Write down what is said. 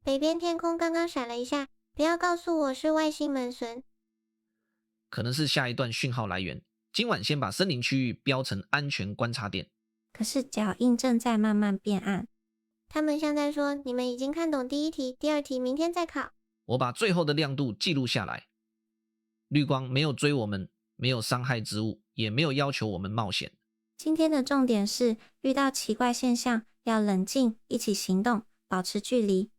北边天空刚刚闪了一下，不要告诉我是外星门神。可能是下一段讯号来源。今晚先把森林区域标成安全观察点。可是脚印正在慢慢变暗。他们像在说，你们已经看懂第一题，第二题明天再考。我把最后的亮度记录下来。绿光没有追我们，没有伤害之物，也没有要求我们冒险。今天的重点是，遇到奇怪现象要冷静，一起行动，保持距离。